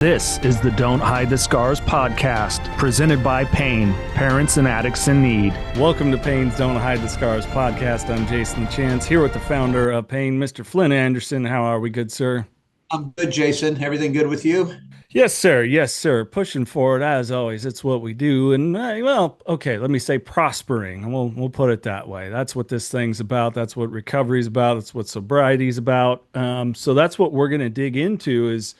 This is the Don't Hide the Scars podcast, presented by Pain, Parents and Addicts in Need. Welcome to Pain's Don't Hide the Scars podcast. I'm Jason LaChance, here with the founder of Pain, Mr. Flindt Andersen. How are we, good sir? I'm good, Jason. Everything good with you? Yes, sir. Yes, sir. Pushing forward, as always. It's what we do. And, okay, let me say prospering. We'll put it that way. That's what this thing's about. That's what recovery is about. That's what sobriety is about. So that's what we're going to dig into is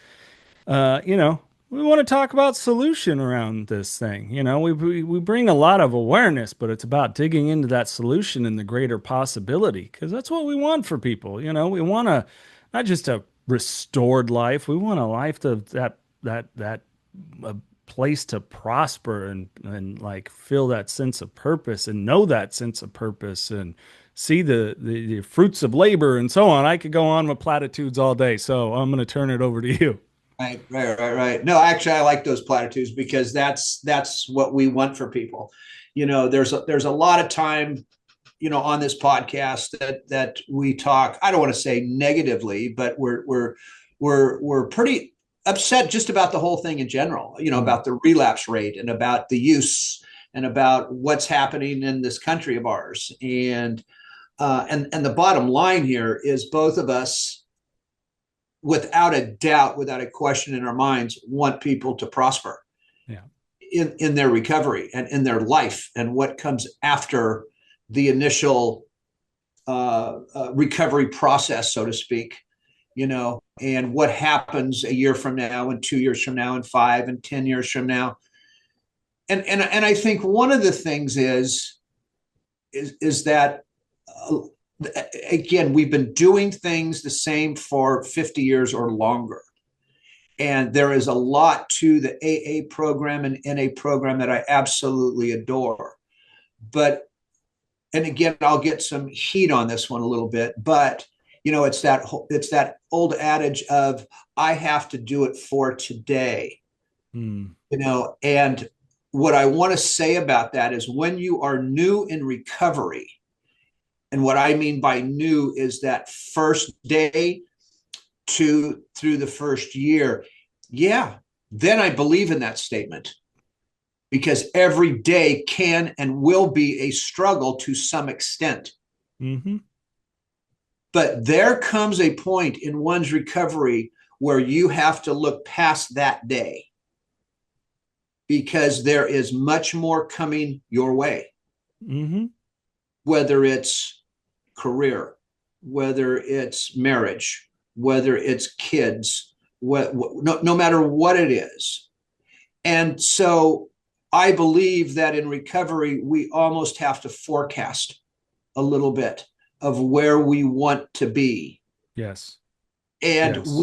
we want to talk about solution around this thing. We bring a lot of awareness, but it's about digging into that solution and the greater possibility, because that's what we want for people. We want not just a restored life. We want a life that a place to prosper and like feel that sense of purpose and know that sense of purpose and see the fruits of labor and so on. I could go on with platitudes all day, so I'm going to turn it over to you. Right. No, actually, I like those platitudes because that's what we want for people. There's a lot of time, on this podcast that we talk. I don't want to say negatively, but we're pretty upset just about the whole thing in general. About the relapse rate and about the use and about what's happening in this country of ours. And the bottom line here is both of us, without a doubt, without a question in our minds, want people to prosper in their recovery and in their life and what comes after the initial recovery process, so to speak, and what happens a year from now and 2 years from now and 5 and 10 years from now. And I think one of the things is that again, we've been doing things the same for 50 years or longer. And there is a lot to the AA program and NA program that I absolutely adore. And again, I'll get some heat on this one a little bit, but it's that old adage of I have to do it for today. And what I want to say about that is when you are new in recovery, and what I mean by new is that first day through the first year. Yeah, then I believe in that statement, because every day can and will be a struggle to some extent. Mm-hmm. But there comes a point in one's recovery where you have to look past that day, because there is much more coming your way. Mm-hmm. Whether it's career, whether it's marriage, whether it's kids, no matter what it is. And so I believe that in recovery, we almost have to forecast a little bit of where we want to be. Yes. And yes.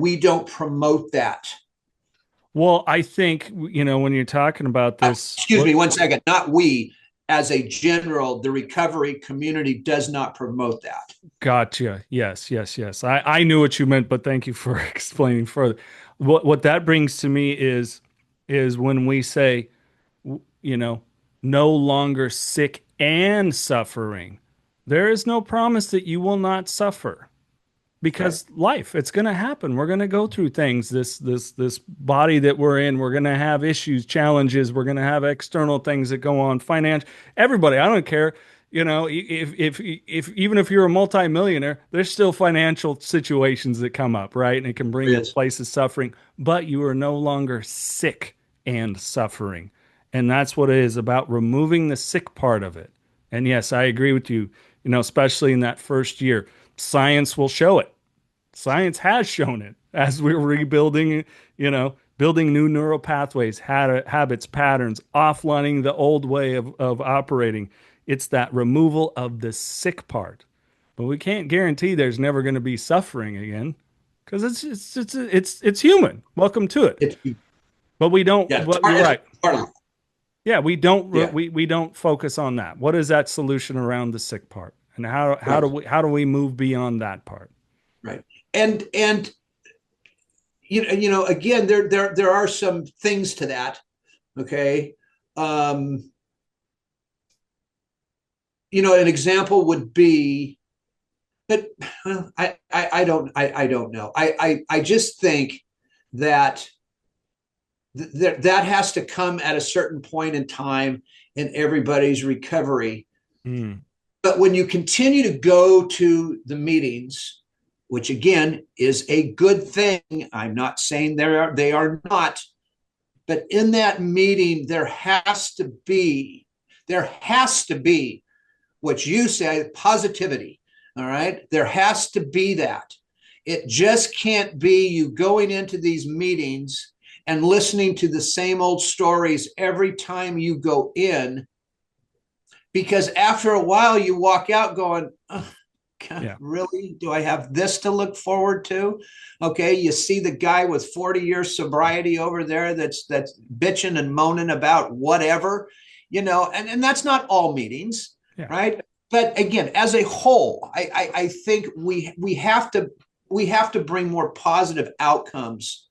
we don't promote that. Well, I think, when you're talking about this, excuse me, 1 second, not we. As a general, the recovery community does not promote that. Gotcha. Yes. I knew what you meant, but thank you for explaining further. What that brings to me is when we say, no longer sick and suffering. There is no promise that you will not suffer. Because life, it's going to happen. We're going to go through things. This body that we're in, we're going to have issues, challenges. We're going to have external things that go on. Financial, everybody. I don't care. If even if you're a multimillionaire, there's still financial situations that come up, right? And it can bring you to places suffering. But you are no longer sick and suffering, and that's what it is about, removing the sick part of it. And yes, I agree with you. Especially in that first year. Science will show it. Science has shown it as we're rebuilding, building new neural pathways, habits, patterns, offlining the old way of operating. It's that removal of the sick part. But we can't guarantee there's never going to be suffering again, because it's human. Welcome to it. But we don't. Yeah, You're right. Yeah, we don't. Yeah. We don't focus on that. What is that solution around the sick part? And how do we move beyond that part? Right. And again, there are some things to that. Okay. An example would be, but I don't know. I just think that that has to come at a certain point in time in everybody's recovery. Mm. But when you continue to go to the meetings, which again is a good thing, I'm not saying they are not, but in that meeting there has to be what you say, positivity. All right, there has to be that. It just can't be you going into these meetings and listening to the same old stories every time you go in, because after a while you walk out going, oh, God, Yeah. really? Do I have this to look forward to? Okay, you see the guy with 40 years sobriety over there that's bitching and moaning about whatever, and that's not all meetings, Yeah. right? But again, as a whole, I think we have to bring more positive outcomes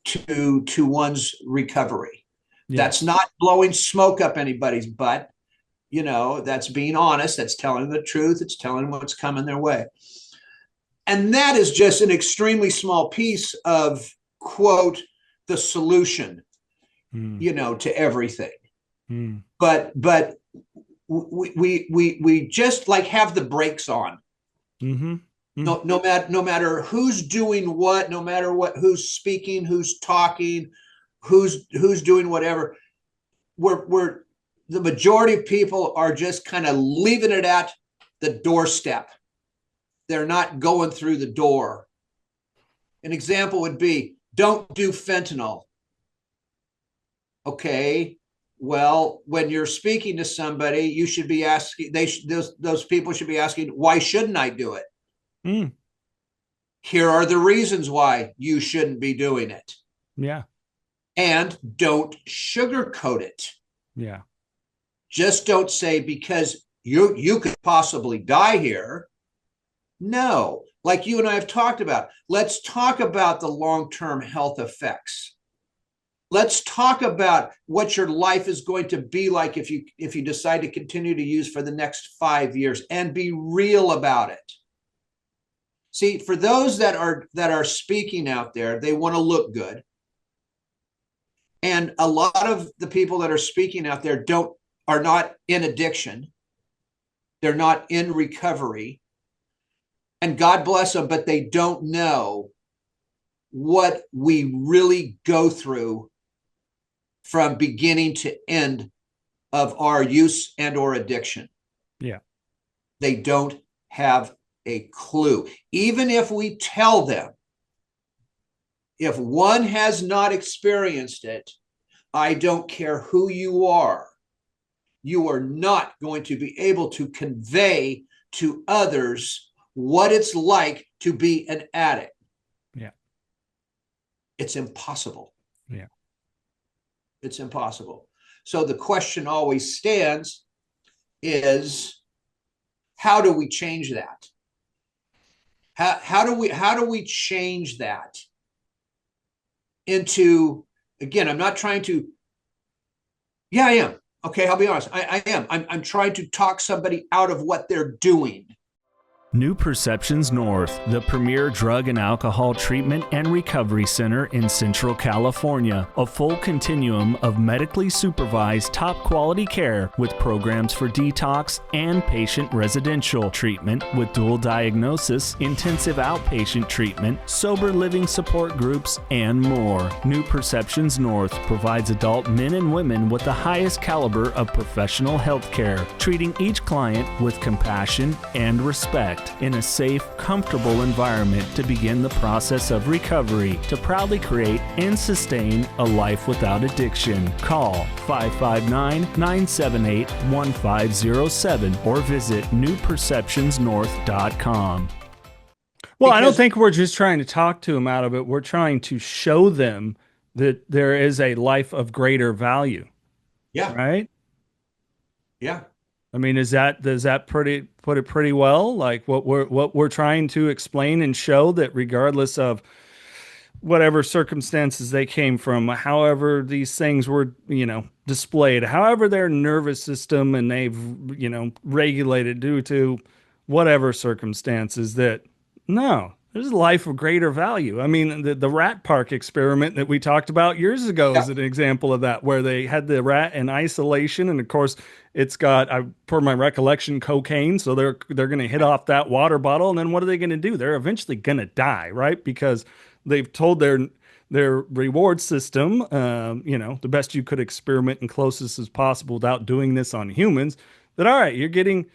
to one's recovery. That's Yes. not blowing smoke up anybody's butt. That's being honest. That's telling the truth. It's telling what's coming their way. And that is just an extremely small piece of, quote, the solution, Mm. to everything. Mm. But we just like have the brakes on. Mm-hmm. Mm. No matter who's doing what, no matter who's speaking, who's talking, who's doing whatever. We're the majority of people are just kind of leaving it at the doorstep. They're not going through the door. An example would be, don't do fentanyl. Okay, well, when you're speaking to somebody, you should be asking, those people should be asking, why shouldn't I do it? Mm. Here are the reasons why you shouldn't be doing it. Yeah. And don't sugarcoat it. Yeah. Just don't say, because you could possibly die here. No, like you and I have talked about, let's talk about the long-term health effects. Let's talk about what your life is going to be like if you decide to continue to use for the next 5 years, and be real about it. See, for those that are speaking out there, they want to look good. And a lot of the people that are speaking out there are not in addiction. They're not in recovery. And God bless them, but they don't know what we really go through from beginning to end of our use and or addiction. Yeah. They don't have a clue. Even if we tell them, if one has not experienced it, I don't care who you are not going to be able to convey to others what it's like to be an addict. Yeah. It's impossible. Yeah. It's impossible. So the question always stands is, how do we change that? How do we change that into, again, I'm not trying to, yeah, I am. Okay, I'll be honest. I am. I'm trying to talk somebody out of what they're doing. New Perceptions North, the premier drug and alcohol treatment and recovery center in Central California. A full continuum of medically supervised top quality care with programs for detox and patient residential treatment with dual diagnosis, intensive outpatient treatment, sober living support groups, and more. New Perceptions North provides adult men and women with the highest caliber of professional health care, treating each client with compassion and respect, in a safe, comfortable environment to begin the process of recovery to proudly create and sustain a life without addiction. Call 559-978-1507 or visit newperceptionsnorth.com. Well, I don't think we're just trying to talk to them out of it. We're trying to show them that there is a life of greater value. Yeah. Right? Yeah. I mean, does that put it pretty well? Like what we're trying to explain and show, that regardless of whatever circumstances they came from, however these things were, displayed, however their nervous system and they've, regulated due to whatever circumstances, that no, There's a life of greater value. I mean, the rat park experiment that we talked about years ago Yeah. is an example of that, where they had the rat in isolation, and of course, it's got, per my recollection, cocaine. So they're going to hit off that water bottle, and then what are they going to do? They're eventually going to die, right? Because they've told their reward system, the best you could experiment and closest as possible without doing this on humans. That all right, you're getting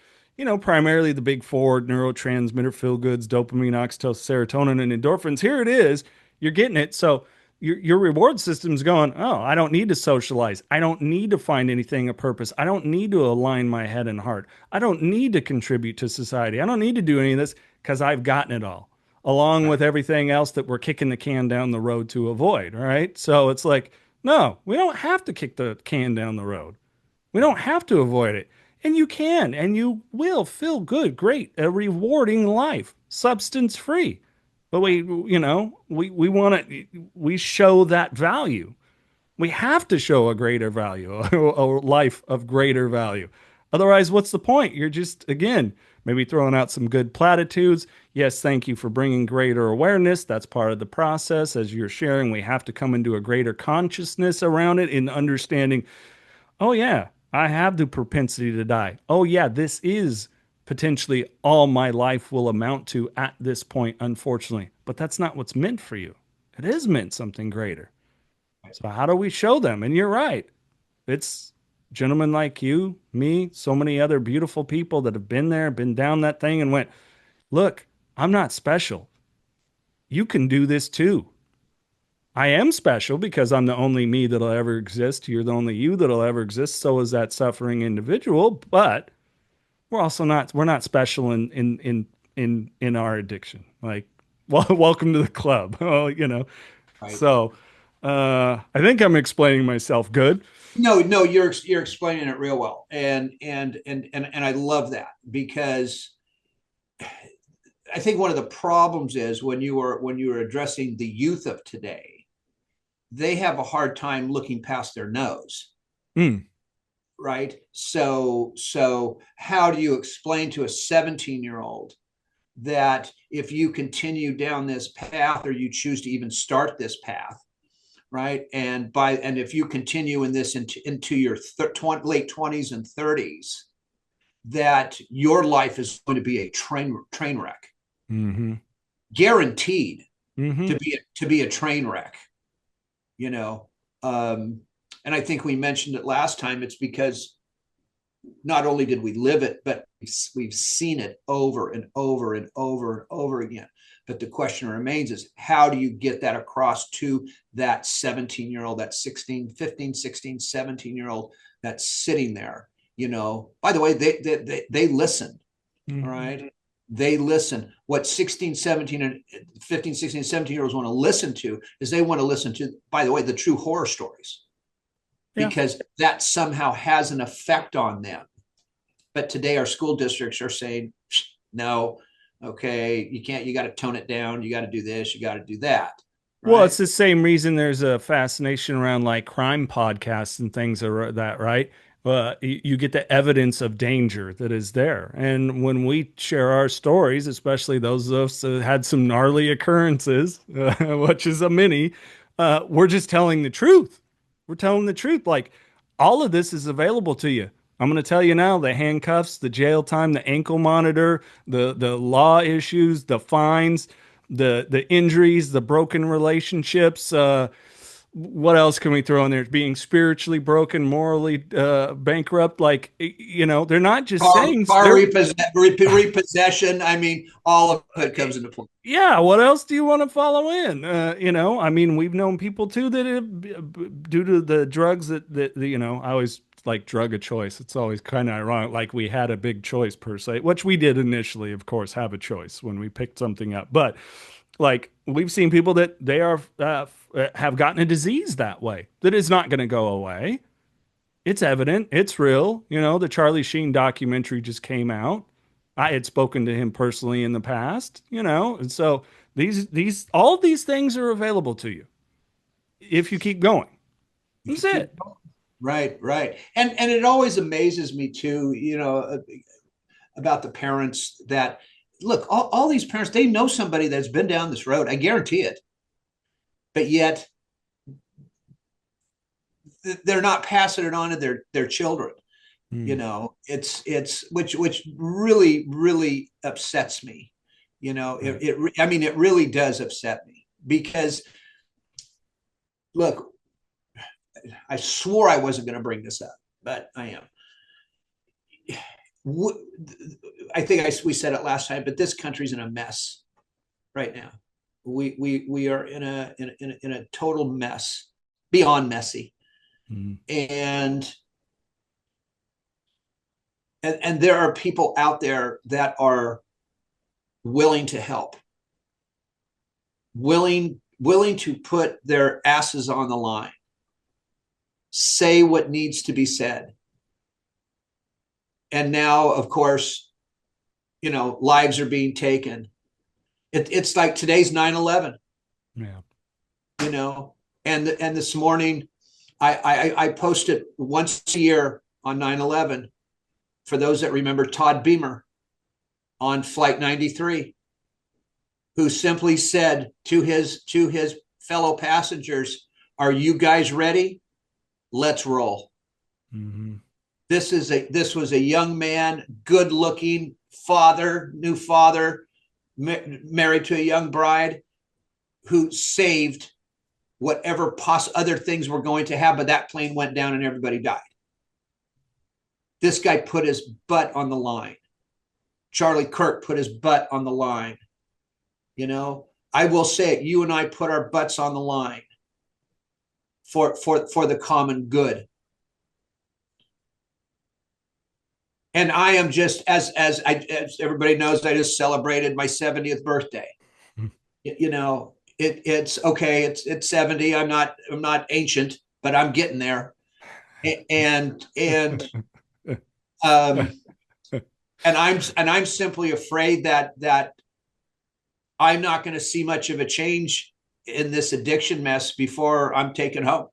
primarily the big four neurotransmitter feel goods, dopamine, oxytocin, serotonin, and endorphins. Here it is. You're getting it. So your reward system's going, oh, I don't need to socialize. I don't need to find anything of purpose. I don't need to align my head and heart. I don't need to contribute to society. I don't need to do any of this because I've gotten it all, along Right. with everything else that we're kicking the can down the road to avoid. All right. So it's like, no, we don't have to kick the can down the road. We don't have to avoid it. And you can, and you will feel good, great, a rewarding life, substance free. But we want to, we show that value. We have to show a greater value, a life of greater value. Otherwise, what's the point? You're just, again, maybe throwing out some good platitudes. Yes, thank you for bringing greater awareness. That's part of the process. As you're sharing, we have to come into a greater consciousness around it in understanding, oh, yeah, I have the propensity to die. Oh, yeah, this is potentially all my life will amount to at this point, unfortunately. But that's not what's meant for you. It is meant something greater. So, how do we show them? And you're right. It's gentlemen like you, me, so many other beautiful people that have been there, been down that thing, and went, look, I'm not special. You can do this too. I am special because I'm the only me that'll ever exist. You're the only you that'll ever exist. So is that suffering individual. But we're not special in our addiction. Like, well, welcome to the club. Oh, Right. So I think I'm explaining myself good. No, you're explaining it real well, and I love that because I think one of the problems is when you are addressing the youth of today, they have a hard time looking past their nose, Mm, right? So how do you explain to a 17-year-old that if you continue down this path or you choose to even start this path, right? And if you continue in this into your late 20s and 30s, that your life is going to be a train wreck, mm-hmm, guaranteed mm-hmm. to be a train wreck, you know. And I think we mentioned it last time. It's because not only did we live it, but we've seen it over and over and over and over again. But the question remains is how do you get that across to that 17-year-old, that 16, 15, 16, 17-year-old that's sitting there? By the way, they listen. All Mm-hmm. right. They listen. What 16, 17, and 15, 16, 17-year-olds want to listen to is they want to listen to, by the way, the true horror stories, Yeah. because that somehow has an effect on them. But today our school districts are saying, no, okay, you can't, you got to tone it down. You got to do this, you got to do that. Well, it's Right. the same reason there's a fascination around like crime podcasts and things that, right? You get the evidence of danger that is there. And when we share our stories, especially those of us that had some gnarly occurrences, which is a many, we're just telling the truth. We're telling the truth. Like all of this is available to you. I'm going to tell you now, the handcuffs, the jail time, the ankle monitor, the law issues, the fines, the injuries, the broken relationships. What else can we throw in there? Being spiritually broken, morally bankrupt. Like they're not just saying Car they're repossession. I mean, all of it comes into play. yeah. What else do you want to follow in? I mean, we've known people too that due to the drugs that I always like drug of choice. It's always kind of ironic, like we had a big choice per se, which we did initially, of course, have a choice when we picked something up, but like we've seen people that they are have gotten a disease that way that is not going to go away. It's evident, it's real. The Charlie Sheen documentary just came out. I had spoken to him personally in the past, and so these all of these things are available to you if you keep going. If you That's keep it. right, right, and it always amazes me too, about the parents that look, all these parents, they know somebody that's been down this road. I guarantee it. But yet they're not passing it on to their children. You Mm. know, it's which really really upsets me. You know, Right. I mean, it really does upset me because look, I swore I wasn't going to bring this up, but I am. I think we said it last time, but this country's in a mess right now. We are in a total mess, beyond messy, Mm. and and there are people out there that are willing to help, willing to put their asses on the line, say what needs to be said. And now, of course, you know, lives are being taken. It's like today's 9/11, Yeah. you know, and this morning I post it once a year on 9/11 for those that remember Todd Beamer on Flight 93, who simply said to his fellow passengers, "Are you guys ready? Let's roll." Mm-hmm. This was a young man, good looking father, new father, married to a young bride, who saved whatever other things were going to have, but that plane went down and everybody died. This guy put his butt on the line. Charlie Kirk put his butt on the line. You know, I will say it, you and I put our butts on the line for the common good. And I am just as everybody knows, I just celebrated my 70th birthday. You know, it's okay, it's 70. I'm not ancient, but I'm getting there. And um I'm simply afraid that I'm not going to see much of a change in this addiction mess before I'm taken home.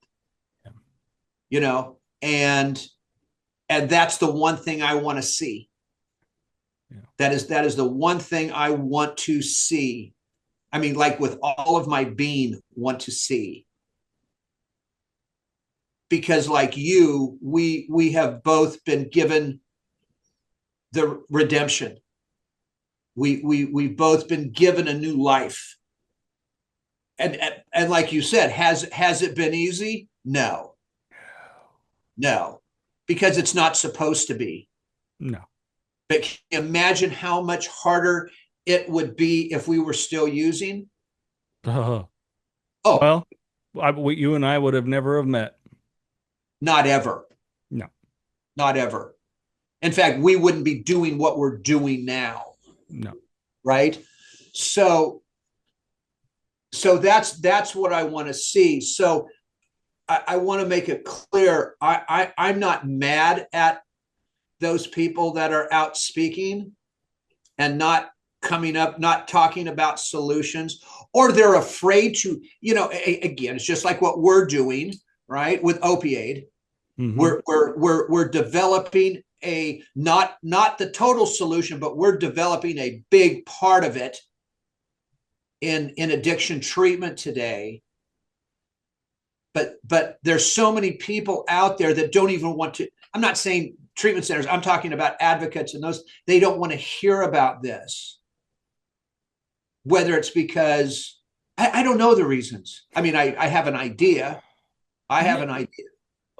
You know, and that's the one thing I want to see. Yeah. That is the one thing I want to see. I mean, like with all of my being, want to see. Because like you, we have both been given the redemption. We've both been given a new life. And like you said, has it been easy? No. No. Because it's not supposed to be. No. But can you imagine how much harder it would be if we were still using? Uh, Oh, well, you and I would have never have met. not ever. No. Not ever. In fact, we wouldn't be doing what we're doing now, No. right? So that's what I want to see. So I want to make it clear. I'm not mad at those people that are out speaking and not coming up, not talking about solutions, or they're afraid to, you know, again, it's just like what we're doing, right? With opioid. Mm-hmm. We're developing a not the total solution, but we're developing a big part of it in addiction treatment today. But there's so many people out there that don't even want to. I'm not saying treatment centers, I'm talking about advocates, and those, they don't want to hear about this. Whether it's because I don't know the reasons. I mean, I have an idea. I have Yeah. an idea.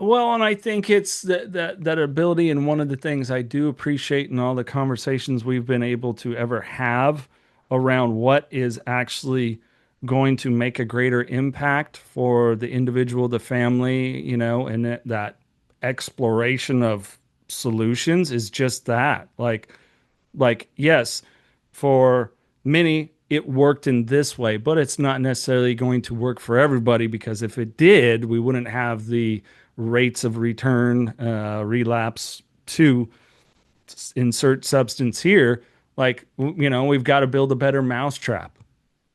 Well, and I think it's that ability, and one of the things I do appreciate in all the conversations we've been able to ever have around what is actually going to make a greater impact for the individual, the family, you know, and that exploration of solutions is just that. Like yes, for many it worked in this way, but it's not necessarily going to work for everybody, because if it did, we wouldn't have the rates of return, relapse to insert substance here. Like, you know, we've got to build a better mousetrap,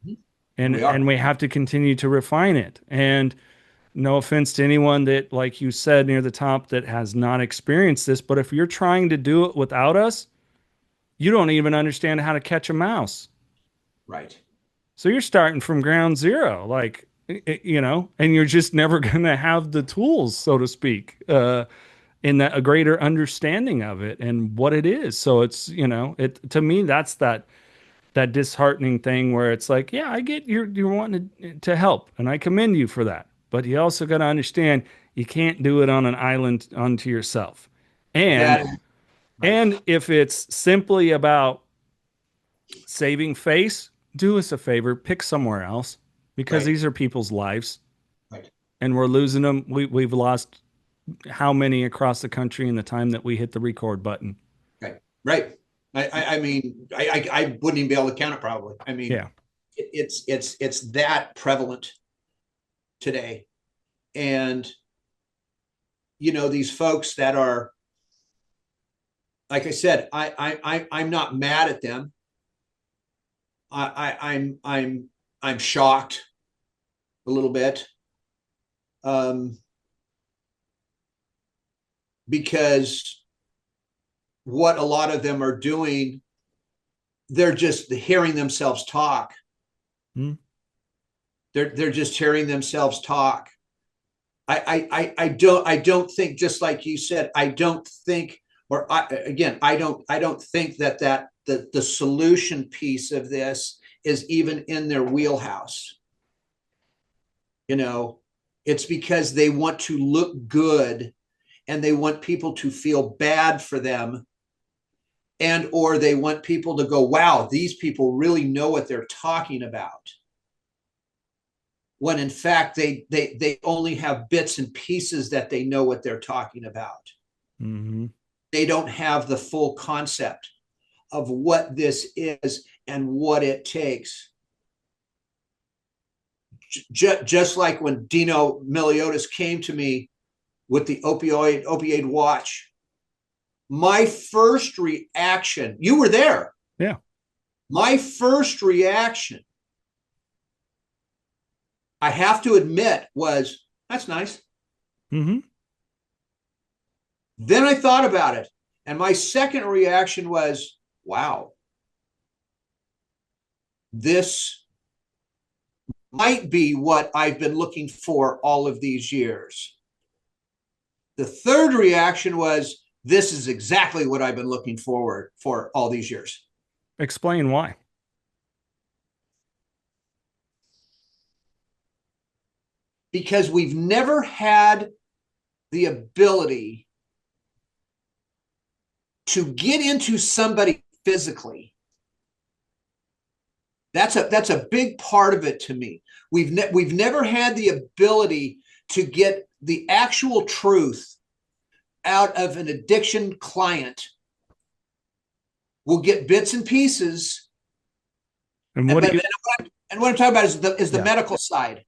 We and are. we have to continue to refine it. And no offense to anyone that, like you said near the top, that has not experienced this, but if you're trying to do it without us, you don't even understand how to catch a mouse. Right. So you're starting from ground zero, like, and you're just never going to have the tools, so to speak, in that a greater understanding of it and what it is. So it's, it to me, that's that disheartening thing where it's like, yeah, I get you're wanting to help, and I commend you for that. But you also got to understand you can't do it on an island unto yourself. And That is right. and if it's simply about saving face, do us a favor, pick somewhere else because Right. these are people's lives Right. and we're losing them. We've lost how many across the country in the time that we hit the record button. Right. Right. I mean, I wouldn't even be able to count it probably. I mean, Yeah. it's that prevalent today. And, these folks that are, like I said, I'm not mad at them. I'm shocked a little bit. Um, because what a lot of them are doing, they're just hearing themselves talk. Hmm. They're just hearing themselves talk. I don't think, just like you said, I don't think, or I don't think that the solution piece of this is even in their wheelhouse. It's because they want to look good and they want people to feel bad for them, and or they want people to go, wow, these people really know what they're talking about, when in fact they only have bits and pieces that they know what they're talking about. Mm-hmm. They don't have the full concept of what this is and what it takes. Just like when Dino Meliodas came to me with the opioid watch, my first reaction, you were there. Yeah. My first reaction, I have to admit, was, that's nice. Mm-hmm. Then I thought about it, and my second reaction was, wow, this might be what I've been looking for all of these years. The third reaction was, this is exactly what I've been looking forward for all these years. Explain why. Because we've never had the ability to get into somebody physically. That's a big part of it to me. We've never had the ability to get the actual truth out of an addiction client. We'll get bits and pieces, And and what do but you? and what I'm talking about is the Yeah. medical side.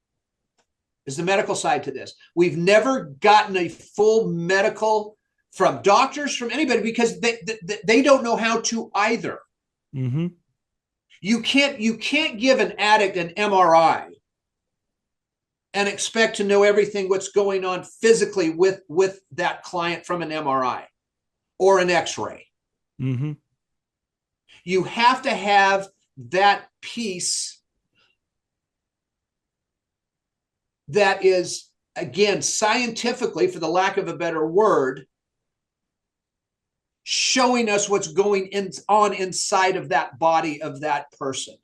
Is the medical side to this. We've never gotten a full medical from doctors, from anybody, because they don't know how to either. Mm-hmm. You can't give an addict an MRI and expect to know everything what's going on physically with that client from an MRI or an X-ray. Mm-hmm. You have to have that piece that is, again, scientifically, for the lack of a better word, showing us what's going on inside of that body of that person.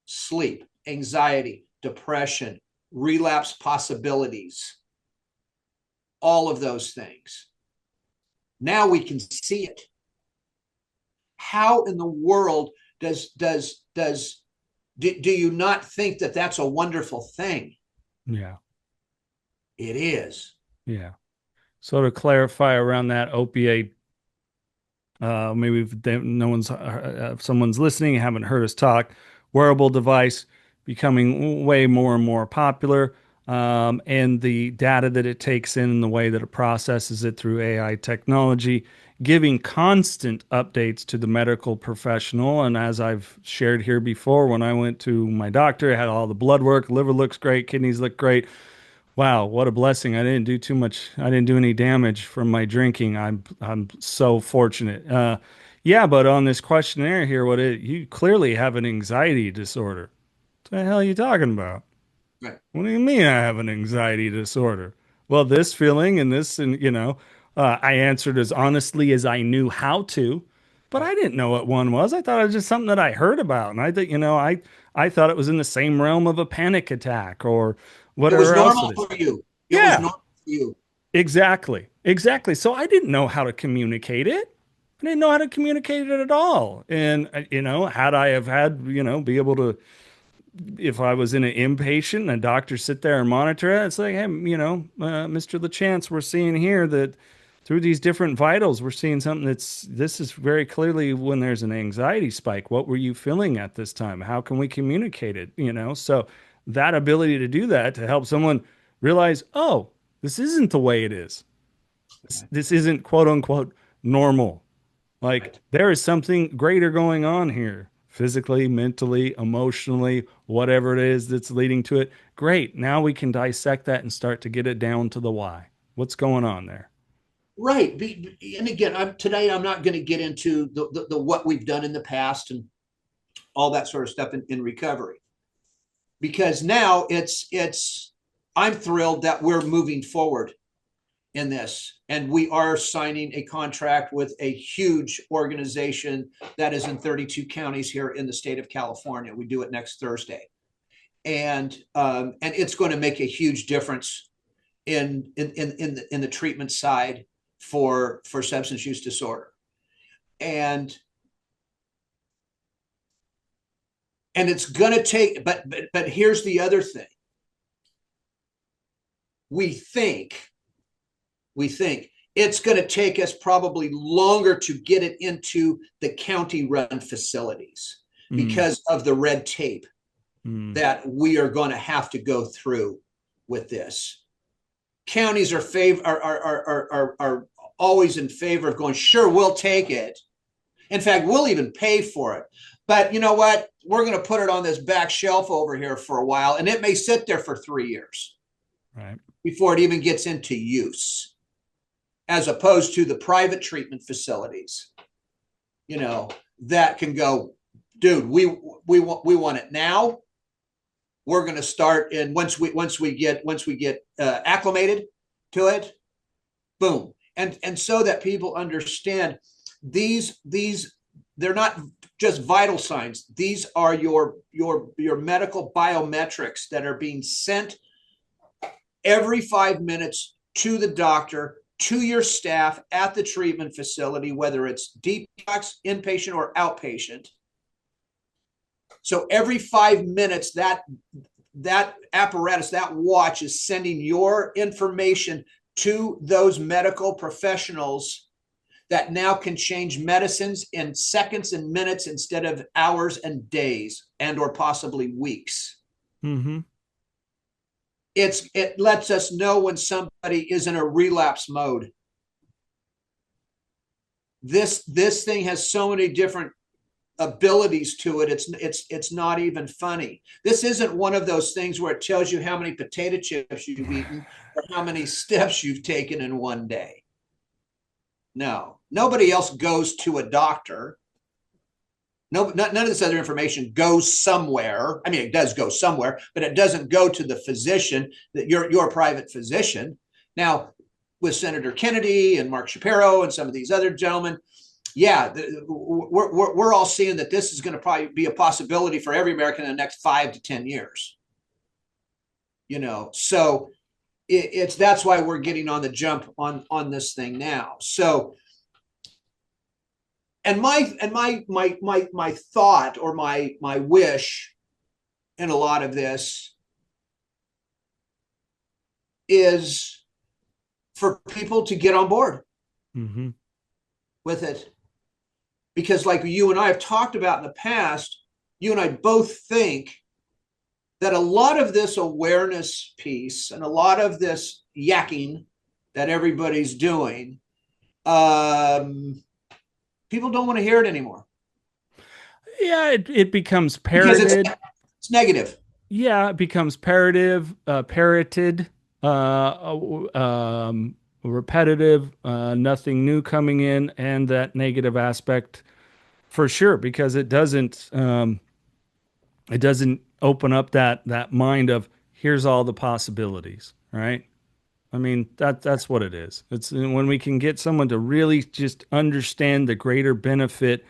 Sleep, anxiety, depression, relapse possibilities, all of those things. Now we can see it. How in the world do you not think that that's a wonderful thing? Yeah. It is. Yeah. So to clarify around that opiate, maybe if no one's, if someone's listening, haven't heard us talk, wearable device becoming way more and more popular, and the data that it takes in and the way that it processes it through AI technology, giving constant updates to the medical professional. And as I've shared here before, when I went to my doctor, I had all the blood work, liver looks great, kidneys look great. Wow, what a blessing. I didn't do too much. I didn't do any damage from my drinking. I'm so fortunate. Yeah, but on this questionnaire here, you clearly have an anxiety disorder. What the hell are you talking about? Right. What do you mean I have an anxiety disorder? Well, this feeling and this, and I answered as honestly as I knew how to, but Right. I didn't know what one was. I thought it was just something that I heard about, and I thought, I thought it was in the same realm of a panic attack or It was whatever else it normal is. for you. It was Yeah, normal for you. exactly, exactly. So I didn't know how to communicate it. I didn't know how to communicate it at all. And had I have had, be able to if I was in an inpatient and a doctor sit there and monitor it, it's like, hey, Mr. LaChance, we're seeing here that through these different vitals, we're seeing something this is very clearly when there's an anxiety spike. What were you feeling at this time? How can we communicate it? So that ability to do that to help someone realize, oh, this isn't the way it is. This isn't quote unquote normal. Like Right. there is something greater going on here, physically, mentally, emotionally, whatever it is that's leading to it. Great. Now we can dissect that and start to get it down to the why. What's going on there? Right. And again, today I'm not going to get into the what we've done in the past and all that sort of stuff in recovery, because now it's I'm thrilled that we're moving forward in this, and we are signing a contract with a huge organization that is in 32 counties here in the state of California. We do it next Thursday, and it's going to make a huge difference in the treatment side for substance use disorder. And it's going to take, but here's the other thing. We think we think it's going to take us probably longer to get it into the county run facilities Mm, because of the red tape mm, that we are going to have to go through with this. Counties are always in favor of going, sure, we'll take it. In fact, we'll even pay for it. But you know what? We're going to put it on this back shelf over here for a while, and it may sit there for 3 years right. before it even gets into use, as opposed to the private treatment facilities, that can go, dude, we want it now. We're going to start, and once we get acclimated to it, boom. And so that people understand, these they're not just vital signs. These are your medical biometrics that are being sent every 5 minutes to the doctor, to your staff at the treatment facility, whether it's detox, inpatient, or outpatient. So every 5 minutes, that apparatus, that watch is sending your information to those medical professionals that now can change medicines in seconds and minutes instead of hours and days and or possibly weeks. Mm-hmm. It lets us know when somebody is in a relapse mode. This thing has so many different abilities to it. It's not even funny. This isn't one of those things where it tells you how many potato chips you've eaten or how many steps you've taken in one day. No, nobody else goes to a doctor. No, none of this other information goes somewhere. I mean, it does go somewhere, but it doesn't go to the physician, that your private physician. Now, with Senator Kennedy and Mark Shapiro and some of these other gentlemen, yeah, we're all seeing that this is going to probably be a possibility for every American in the next 5 to 10 years. So that's why we're getting on the jump on this thing now. So, and my thought, or my wish in a lot of this is for people to get on board Mm-hmm. with it. Because like you and I have talked about in the past, you and I both think that a lot of this awareness piece and a lot of this yakking that everybody's doing, people don't want to hear it anymore Yeah, it becomes because parroted. it's negative. Yeah, it becomes parroted. repetitive, nothing new coming in, and that negative aspect for sure, because it doesn't open up that mind of here's all the possibilities, right? I mean, that's what it is. It's when we can get someone to really just understand the greater benefit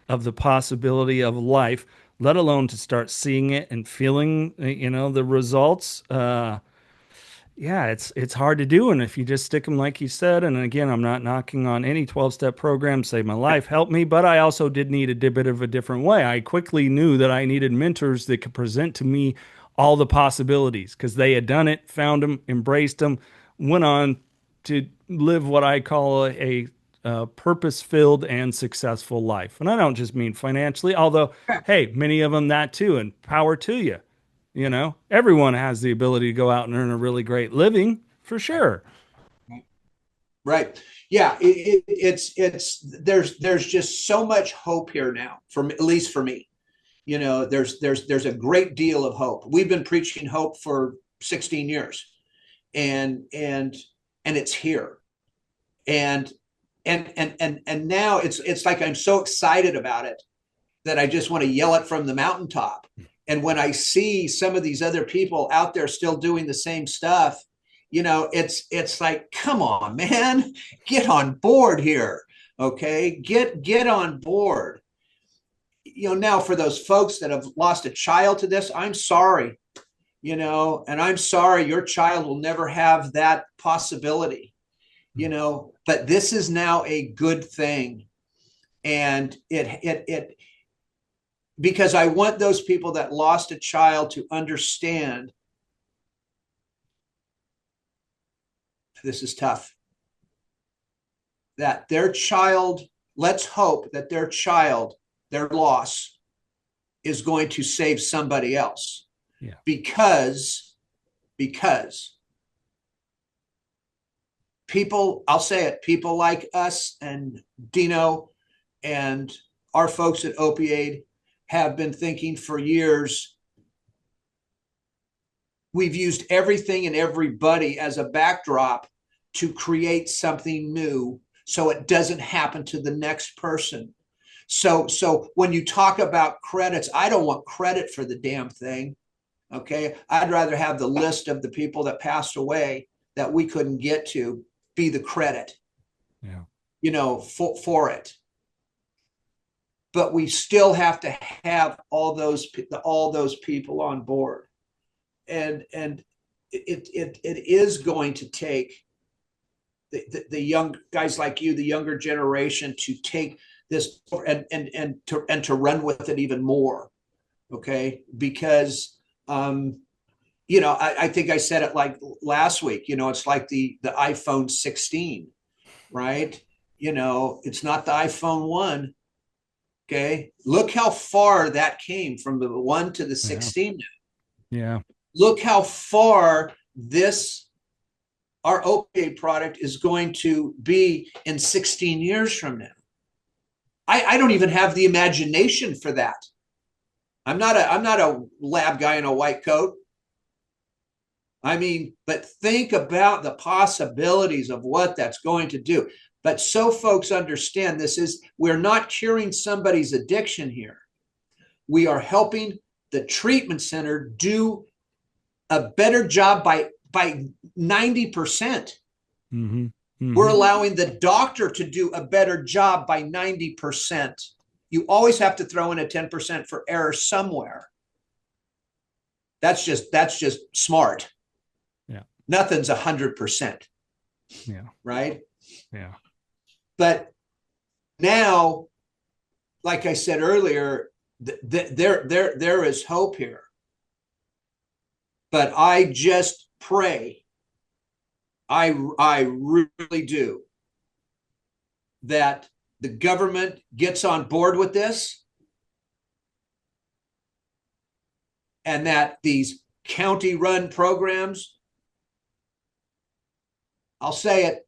of the possibility of life, let alone to start seeing it and feeling, the results. Yeah, it's hard to do. And if you just stick them like you said, and again, I'm not knocking on any 12-step program, save my life, help me, but I also did need a bit of a different way. I quickly knew that I needed mentors that could present to me all the possibilities because they had done it, found them, embraced them, went on to live what I call a purpose-filled and successful life. And I don't just mean financially, although, hey, many of them that too, and power to you. Everyone has the ability to go out and earn a really great living for sure. Right. Yeah. There's just so much hope here now, at least for me. There's a great deal of hope. We've been preaching hope for 16 years, and it's here. And now it's like I'm so excited about it that I just want to yell it from the mountaintop. And when I see some of these other people out there still doing the same stuff, it's like, come on, man, get on board here. Okay. Get on board. Now for those folks that have lost a child to this, I'm sorry, and I'm sorry your child will never have that possibility, but this is now a good thing. And it because I want those people that lost a child to understand this is tough. That their child, let's hope that their child, their loss, is going to save somebody else. Yeah. Because people, I'll say it, people like us and Dino and our folks at Opioid have been thinking for years. We've used everything and everybody as a backdrop to create something new so it doesn't happen to the next person. So when you talk about credits, I don't want credit for the damn thing. Okay. I'd rather have the list of the people that passed away that we couldn't get to be the credit, for it. But we still have to have all those people on board. And it is going to take the young guys like you, the younger generation, to take this and to run with it even more. Okay. Because, I think I said it like last week, it's like the iPhone 16, right? It's not the iPhone 1. Okay. Look how far that came from the 1 to the 16 now. Yeah. Look how far our opioid product is going to be in 16 years from now. I don't even have the imagination for that. I'm not a lab guy in a white coat. I mean, but think about the possibilities of what that's going to do. But so folks understand we're not curing somebody's addiction here. We are helping the treatment center do a better job by 90%. Mm-hmm. Mm-hmm. We're allowing the doctor to do a better job by 90%. You always have to throw in a 10% for error somewhere. That's just smart. Yeah. Nothing's 100%. Yeah. Right? Yeah. But now, like I said earlier, there is hope here. But I just pray, I really do, that the government gets on board with this and that these county-run programs, I'll say it,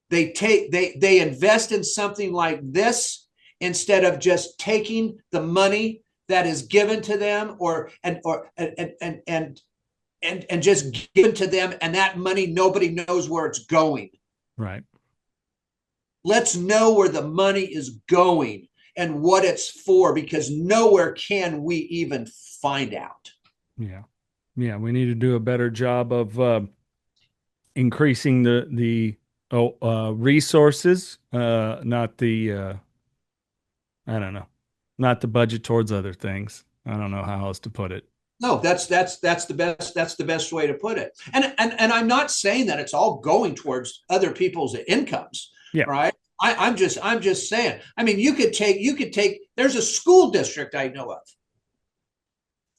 they invest in something like this instead of just taking the money that is given to them and and just given to them, and that money, nobody knows where it's going. Right. Let's know where the money is going and what it's for, because nowhere can we even find out. Yeah. Yeah. We need to do a better job of increasing the resources, not the I don't know, not the budget towards other things. I don't know how else to put it. No, that's the best way to put it. And I'm not saying that it's all going towards other people's incomes, Yeah. right? I'm just saying. I mean, you could take. There's a school district I know of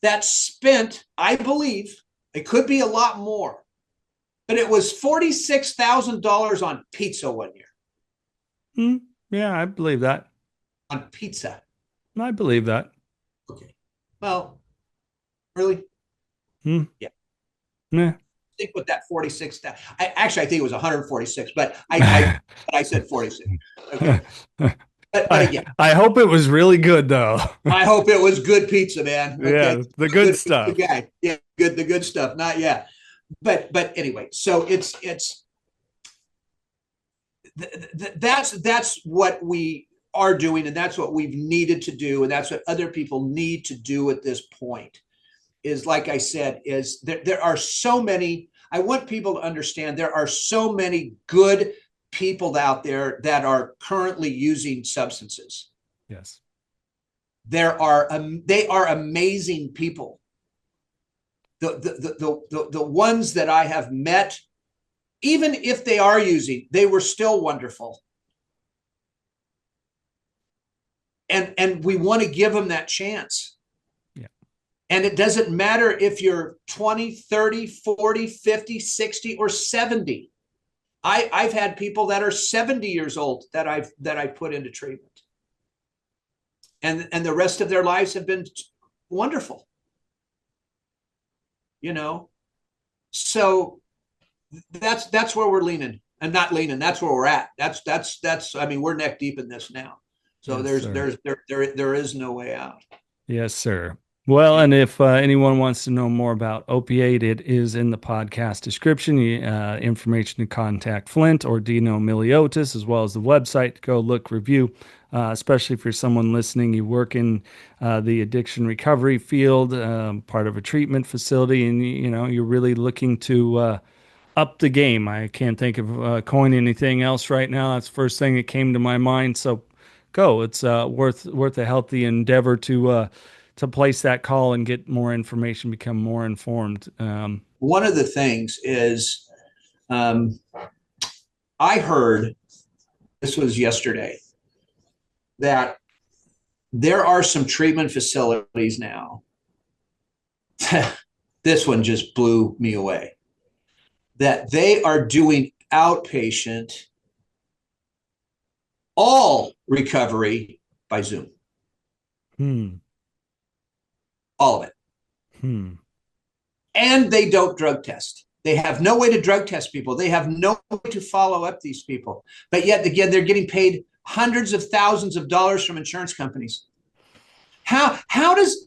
that spent, I believe, it could be a lot more, but it was $46,000 on pizza one year. Hmm. Yeah, I believe that. On pizza. I believe that. Okay. Well, really? Hmm. Yeah. Yeah. Think with that 46. I think it was 146, but I said 46. Okay. But again, I hope it was really good though. I hope it was good pizza, man. Okay. Yeah, the good Good stuff. guy. Yeah, good, the good stuff. Not yet. But anyway, so it's that's what we are doing, and that's what we've needed to do, and that's what other people need to do at this point. Is, like I said, is there are so many. I want people to understand there are so many good people out there that are currently using substances. Yes. They are amazing people. The ones that I have met, even if they are using, they were still wonderful. And we want to give them that chance. Yeah. And it doesn't matter if you're 20, 30, 40, 50, 60, or 70. I've had people that are 70 years old that I've put into treatment. And the rest of their lives have been wonderful. You know? So that's where we're leaning. And not leaning, that's where we're at. That's I mean, we're neck deep in this now. So Yes, there is no way out. yes, sir. Well, and if anyone wants to know more about opiate, it is in the podcast description. Information to contact Flindt or Dino Miliotis, as well as the website to go look, review. Especially if you're someone listening, you work in the addiction recovery field, part of a treatment facility, and you know you're really looking to up the game. I can't think of coining anything else right now. That's the first thing that came to my mind. So go. It's worth a healthy endeavor to place that call and get more information, become more informed. One of the things is, um, I heard, this was yesterday, that there are some treatment facilities now. This one just blew me away. That they are doing outpatient all recovery by Zoom. Hmm. All of it. Hmm. And they don't drug test. They have no way to drug test people. They have no way to follow up these people. But yet again, they're getting paid hundreds of thousands of dollars from insurance companies. How does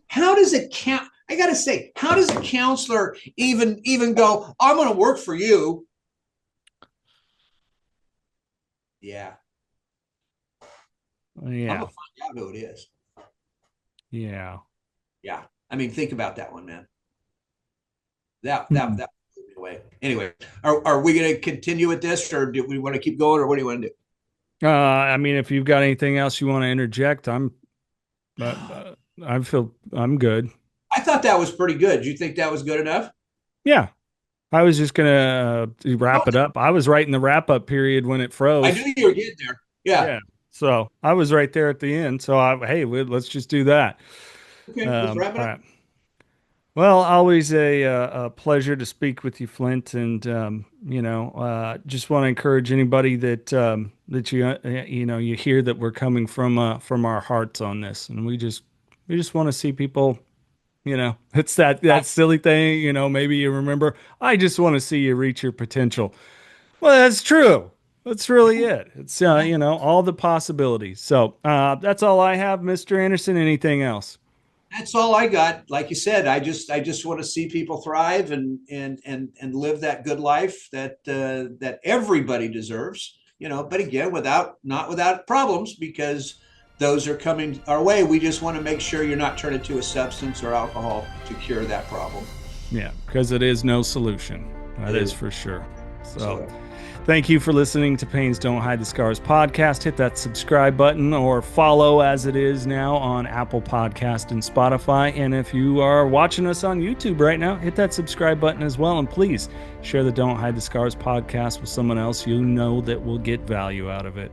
it count? I gotta say, how does a counselor even go, I'm gonna work for you? Yeah. I'm Yeah. gonna find out who it is. Yeah. Yeah. I mean, think about that one, man. That Hmm. that that blew me away. Anyway, are we gonna continue with this, or do we want to keep going, or what do you want to do? I mean, if you've got anything else you want to interject, I feel I'm good. I thought that was pretty good. Do you think that was good enough? Yeah. I was just gonna wrap Oh, it up. I was right in the wrap up period when it I froze. knew you were getting there. Yeah. Yeah. So I was right there at the end. So hey, let's just do that. Okay, let's wrap it All up. right. Well, always a pleasure to speak with you, Flindt, and just want to encourage anybody that you hear that we're coming from our hearts on this, and we just want to see people. It's that silly thing. Maybe you remember. I just want to see you reach your potential. Well, that's true. That's really it. It's Yeah. all the possibilities. So that's all I have, Mr. Anderson. Anything else? That's all I got. Like you said, I just want to see people thrive and live that good life that everybody deserves. But again, not without problems, because those are coming our way. We just want to make sure you're not turning to a substance or alcohol to cure that problem. Yeah, because it is no solution. That is for sure. So, So, thank you for listening to Pains Don't Hide the Scars podcast. Hit that subscribe button or follow as it is now on Apple Podcast and Spotify. And if you are watching us on YouTube right now, hit that subscribe button as well. And please share the Don't Hide the Scars podcast with someone else you know that will get value out of it.